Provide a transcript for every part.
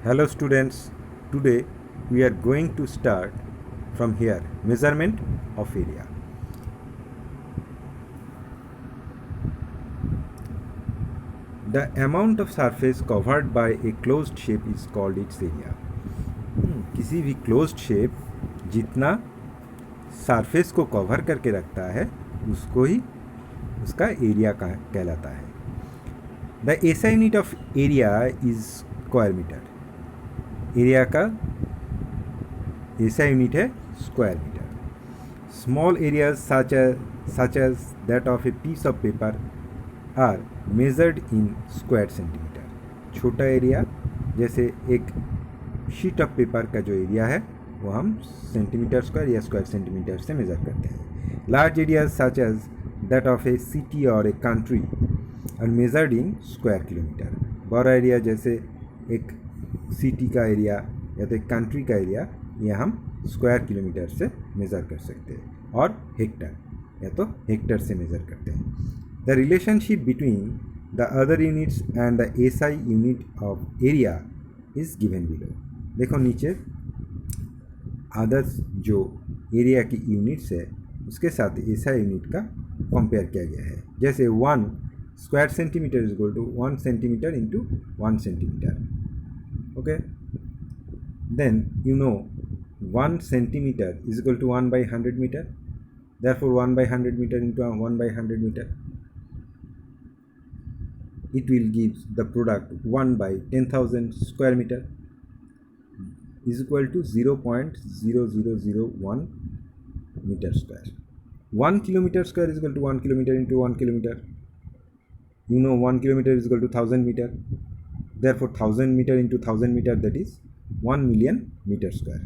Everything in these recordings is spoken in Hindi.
Hello students, today we are going to start from here measurement of area. The amount of surface covered by a closed shape is called its area. किसी भी closed shape जितना सरफेस को कवर करके रखता है उसको ही उसका एरिया कहलाता है. The SI unit of area is square metre. Area का एसआई यूनिट है square metre. Small areas such as that of a piece of paper are measured in square centimeter. छोटा एरिया जैसे एक शीट ऑफ पेपर का जो एरिया है वो हम सेंटीमीटर स्क्वायर या स्क्वायर सेंटीमीटर से मेज़र करते हैं. Large areas such as that of a city और a country are measured in square kilometre. बड़ा एरिया जैसे एक सिटी का एरिया या तो एक कंट्री का एरिया ये हम स्क्वायर किलोमीटर से मेज़र कर सकते हैं, और हेक्टर या तो हेक्टर से मेज़र करते हैं. The relationship between the other units and the SI unit of area is given below. देखो नीचे अदर्स जो एरिया की यूनिट्स है उसके साथ एसआई यूनिट का कंपेयर किया गया है. जैसे 1 square centimetre is equal to 1 centimetre into 1 centimetre. Okay, then you know 1 centimetre is equal to 1 by 100 meter. Therefore 1 by 100 meter into 1 by 100 meter, it will give the product 1 by 10,000 square meter is equal to 0.0001 meter square. 1 kilometer square is equal to 1 kilometer into 1 kilometer. You know 1 kilometer is equal to 1000 meter. Therefore 1000 meter into 1000 meter, that is 1 million meter square.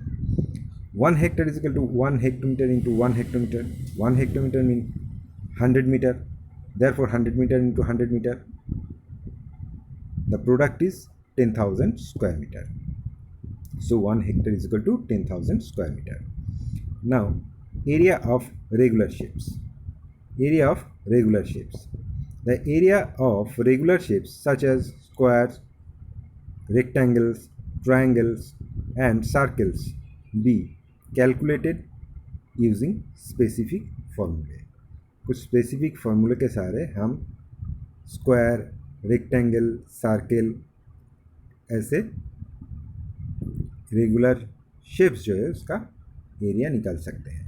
1 hectare is equal to 1 hectometer into 1 hectometer. 1 hectometer means 100 meter. Therefore 100 meter into 100 meter, the product is 10,000 square meter. So 1 hectare is equal to 10,000 square meter. Now area of regular shapes. Area of regular shapes. The area of regular shapes such as squares, rectangles, triangles and circles be calculated using specific formulae. कुछ स्पेसिफिक फार्मूले के सहारे हम स्क्वायर, रेक्टेंगल, सर्कल ऐसे रेगुलर शेप्स जो है उसका एरिया निकाल सकते हैं.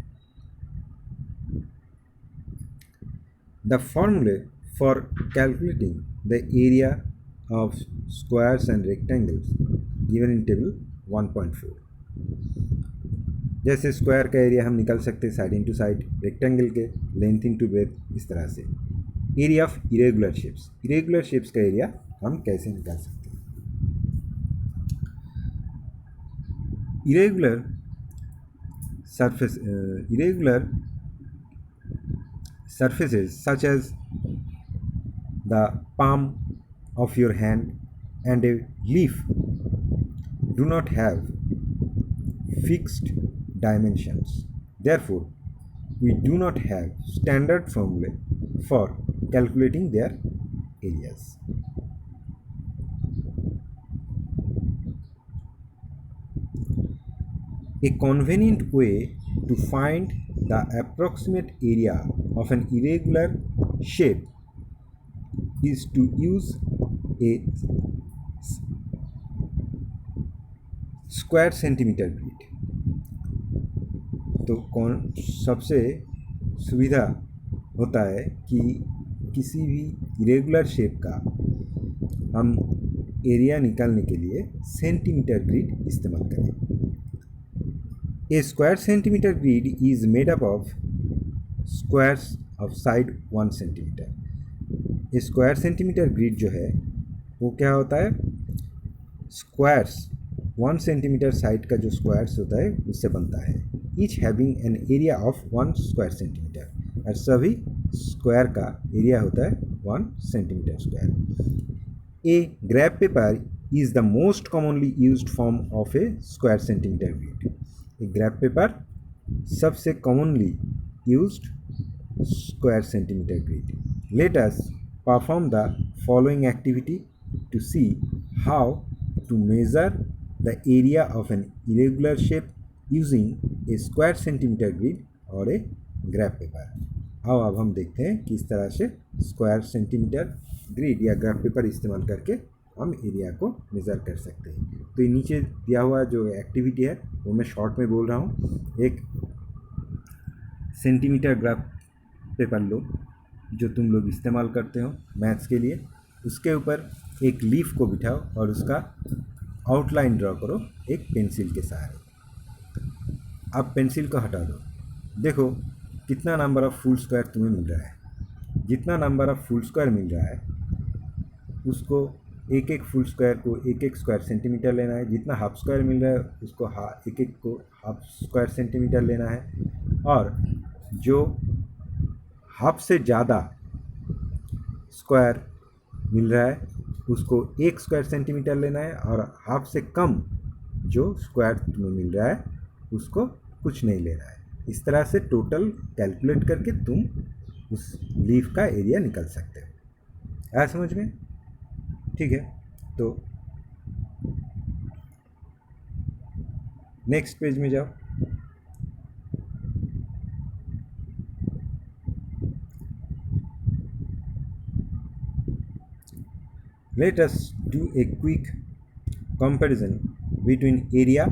द फॉर्मूले for calculating the area of squares and rectangles given in table 1.4. जैसे स्क्वायर का एरिया हम निकाल सकते हैं साइड इंटू साइड, रेक्टेंगल के लेंथ इंटू ब्रेथ, इस तरह से. Area of irregular shapes. Irregular shapes का एरिया हम कैसे निकाल सकते हैं? Irregular surfaces such as the palm of your hand and a leaf do not have fixed dimensions. Therefore, we do not have standard formula for calculating their areas. A convenient way to find the approximate area of an irregular shape is to use a square centimeter grid. तो सबसे सुविधा होता है कि किसी भी इरेगुलर शेप का हम एरिया निकालने के लिए सेंटीमीटर ग्रिड इस्तेमाल करें. A square centimeter grid is made up of squares of side 1 centimeter. A square centimeter grid जो है वो क्या होता है? स्क्वायर्स 1 सेंटीमीटर साइड का जो स्क्वायर्स होता है उससे बनता है. Each having an area of 1 square centimetre. और सभी स्क्वायर का एरिया होता है 1 centimetre square. A graph paper is the most commonly used form of a square centimetre grid. Graph paper सबसे commonly used square centimetre grid. Let us perform the following activity to see how to measure the area of an irregular shape using a square centimetre grid और ए ग्राफ पेपर। आओ अब हम देखते हैं किस तरह से स्क्वायर सेंटीमीटर ग्रिड या ग्राफ पेपर इस्तेमाल करके हम एरिया को मेज़र कर सकते हैं। तो ये नीचे दिया हुआ जो एक्टिविटी है वो मैं शॉर्ट में बोल रहा हूँ। एक सेंटीमीटर ग्राफ पेपर लो जो तुम लोग इस्तेमाल करते हो मैथ्स के लिए, उसके ऊपर एक लीफ को बिठाओ और उसका आउटलाइन ड्रॉ करो एक पेंसिल के सहारे। अब पेंसिल को हटा दो, देखो कितना नंबर ऑफ फुल स्क्वायर तुम्हें मिल रहा है। जितना नंबर ऑफ फुल स्क्वायर मिल रहा है उसको एक एक फुल स्क्वायर को एक एक स्क्वायर सेंटीमीटर लेना है। जितना हाफ स्क्वायर मिल रहा है उसको एक एक को हाफ स्क्वायर सेंटीमीटर लेना है। और जो हाफ से ज़्यादा स्क्वायर मिल रहा है उसको एक स्क्वायर सेंटीमीटर लेना है, और हाफ से कम जो स्क्वायर तुम्हें मिल रहा है उसको कुछ नहीं लेना है। इस तरह से टोटल कैलकुलेट करके तुम उस लीफ का एरिया निकाल सकते हो। आया समझ में? ठीक है, तो नेक्स्ट पेज में जाओ। Let us do a quick comparison between area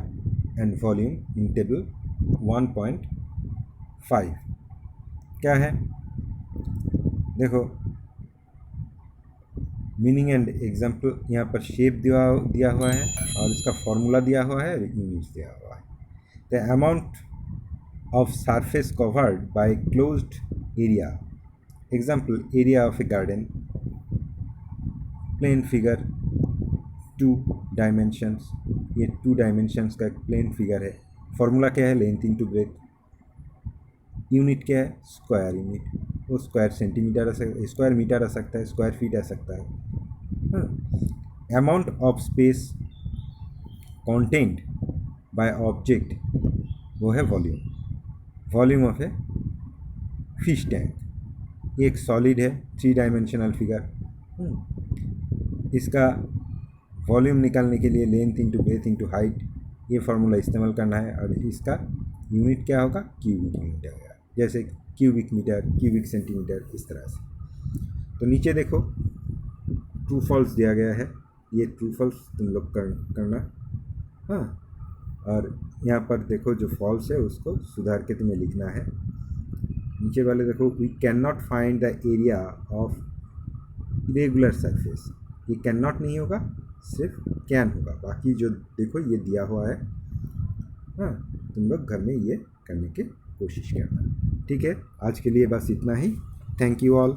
and volume in table 1.5। क्या है देखो, मीनिंग एंड एग्जाम्पल यहाँ पर शेप दिया हुआ है और इसका फॉर्मूला दिया हुआ है, यूनिट्स दिया हुआ है। The amount of surface covered by closed area, example area of a garden, plane figure 2 dimensions, ये 2 डायमेंशंस का एक प्लेन फिगर है। फॉर्मूला क्या है? Length into breadth. यूनिट क्या है? Square unit. वो स्क्वायर सेंटीमीटर आ सकता है, स्क्वायर मीटर आ सकता है, स्क्वायर फीट आ सकता है। Amount of space content by object, वो है volume. Volume of a fish tank, ये एक सॉलिड है 3 डायमेंशनल फिगर। इसका वॉल्यूम निकालने के लिए length into breadth into height, ये फार्मूला इस्तेमाल करना है। और इसका यूनिट क्या होगा? क्यूबिक यूनिट होगा, जैसे क्यूबिक मीटर, क्यूबिक सेंटीमीटर, इस तरह से। तो नीचे देखो ट्रू फॉल्स दिया गया है, ये ट्रू फॉल्स तुम लोग करना। हाँ, और यहाँ पर देखो जो फॉल्स है उसको सुधार के तुम्हें लिखना है। नीचे वाले देखो, we can not find the area of irregular surface, ये कैन नॉट नहीं होगा, सिर्फ कैन होगा। बाकी जो देखो ये दिया हुआ है। हाँ, तुम लोग घर में ये करने की कोशिश करना। ठीक है, आज के लिए बस इतना ही। Thank you all.